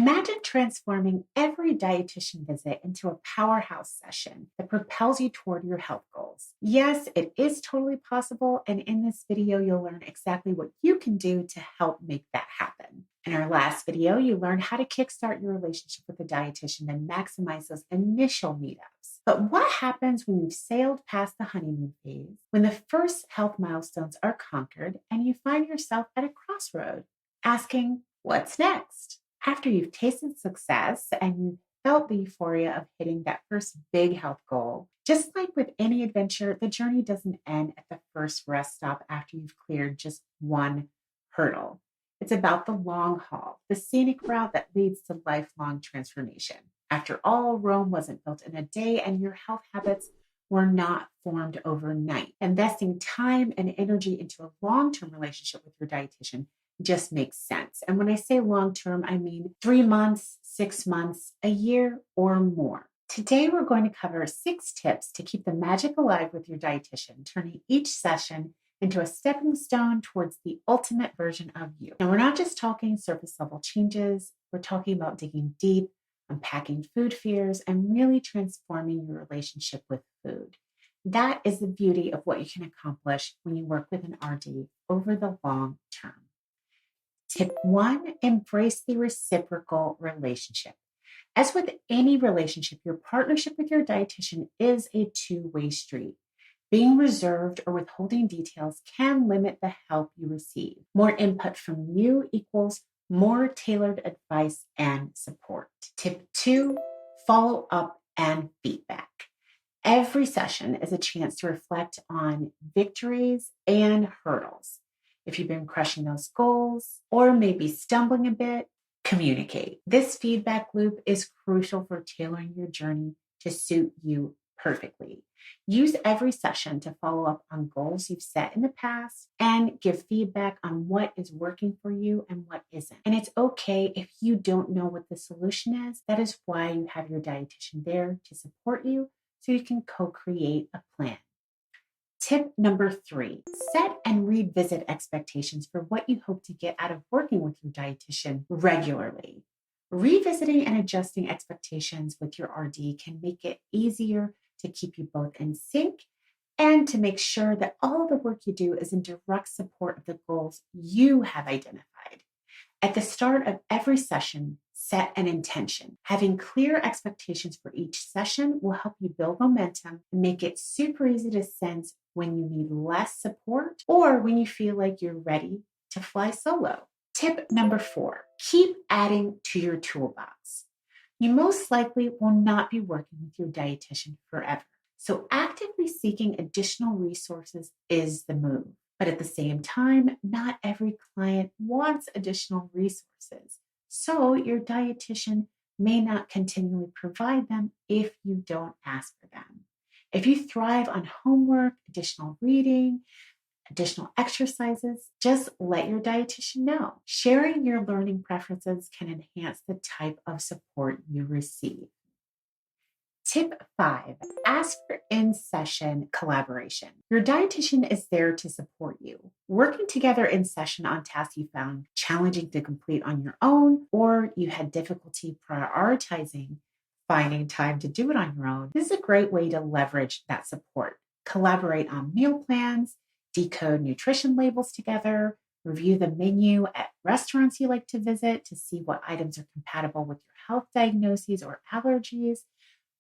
Imagine transforming every dietitian visit into a powerhouse session that propels you toward your health goals. Yes, it is totally possible, and in this video, you'll learn exactly what you can do to help make that happen. In our last video, you learned how to kickstart your relationship with a dietitian and maximize those initial meetups. But what happens when you've sailed past the honeymoon phase, when the first health milestones are conquered, and you find yourself at a crossroad, asking, what's next? After you've tasted success and you've felt the euphoria of hitting that first big health goal, just like with any adventure, the journey doesn't end at the first rest stop after you've cleared just one hurdle. It's about the long haul, the scenic route that leads to lifelong transformation. After all, Rome wasn't built in a day, and your health habits were not formed overnight. Investing time and energy into a long-term relationship with your dietitian just makes sense. And when I say long term, I mean 3 months, 6 months, a year, or more. Today, we're going to cover 6 tips to keep the magic alive with your dietitian, turning each session into a stepping stone towards the ultimate version of you. Now, we're not just talking surface level changes, we're talking about digging deep, unpacking food fears, and really transforming your relationship with food. That is the beauty of what you can accomplish when you work with an RD over the long term. Tip 1, embrace the reciprocal relationship. As with any relationship, your partnership with your dietitian is a two-way street. Being reserved or withholding details can limit the help you receive. More input from you equals more tailored advice and support. Tip 2, follow up and feedback. Every session is a chance to reflect on victories and hurdles. If you've been crushing those goals or maybe stumbling a bit, communicate. This feedback loop is crucial for tailoring your journey to suit you perfectly. Use every session to follow up on goals you've set in the past and give feedback on what is working for you and what isn't. And it's okay if you don't know what the solution is. That is why you have your dietitian there to support you so you can co-create a plan. Tip number 3, set and revisit expectations for what you hope to get out of working with your dietitian regularly. Revisiting and adjusting expectations with your RD can make it easier to keep you both in sync and to make sure that all the work you do is in direct support of the goals you have identified. At the start of every session, set an intention. Having clear expectations for each session will help you build momentum and make it super easy to sense when you need less support or when you feel like you're ready to fly solo. Tip number 4, keep adding to your toolbox. You most likely will not be working with your dietitian forever. So actively seeking additional resources is the move. But at the same time, not every client wants additional resources. So your dietitian may not continually provide them if you don't ask for them. If you thrive on homework, additional reading, additional exercises, just let your dietitian know. Sharing your learning preferences can enhance the type of support you receive. Tip 5, ask for in-session collaboration. Your dietitian is there to support you. Working together in session on tasks you found challenging to complete on your own, or you had difficulty prioritizing finding time to do it on your own, this is a great way to leverage that support. Collaborate on meal plans, decode nutrition labels together, review the menu at restaurants you like to visit to see what items are compatible with your health diagnoses or allergies.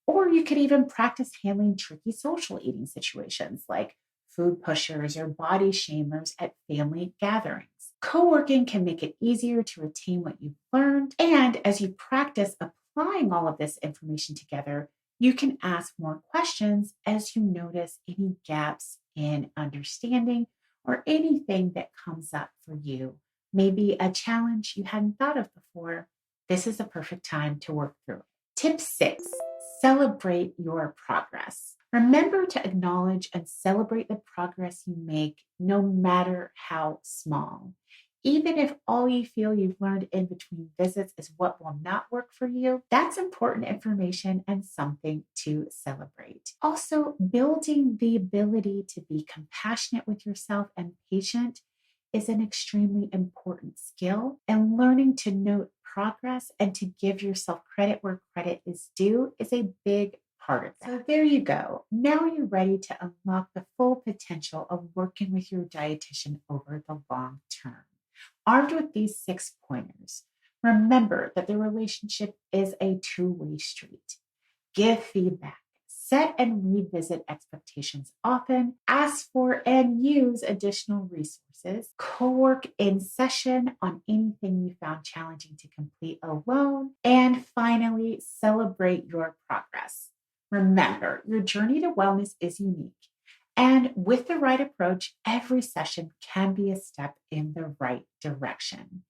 Or you could even practice handling tricky social eating situations like food pushers or body shamers at family gatherings. Co-working can make it easier to retain what you've learned. And as you practice applying all of this information together, you can ask more questions as you notice any gaps in understanding or anything that comes up for you. Maybe a challenge you hadn't thought of before. This is the perfect time to work through it. Tip 6, celebrate your progress. Remember to acknowledge and celebrate the progress you make, no matter how small. Even if all you feel you've learned in between visits is what will not work for you, that's important information and something to celebrate. Also, building the ability to be compassionate with yourself and patient is an extremely important skill, and learning to note progress and to give yourself credit where credit is due is a big part of that. So there you go. Now you're ready to unlock the full potential of working with your dietitian over the long term. Armed with these 6 pointers, remember that the relationship is a two-way street. Give feedback, set and revisit expectations often, ask for and use additional resources, co-work in session on anything you found challenging to complete alone, and finally, celebrate your progress. Remember, your journey to wellness is unique. And with the right approach, every session can be a step in the right direction.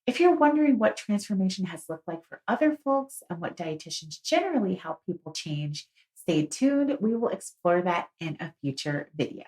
If you're wondering what transformation has looked like for other folks and what dietitians generally help people change, stay tuned. We will explore that in a future video.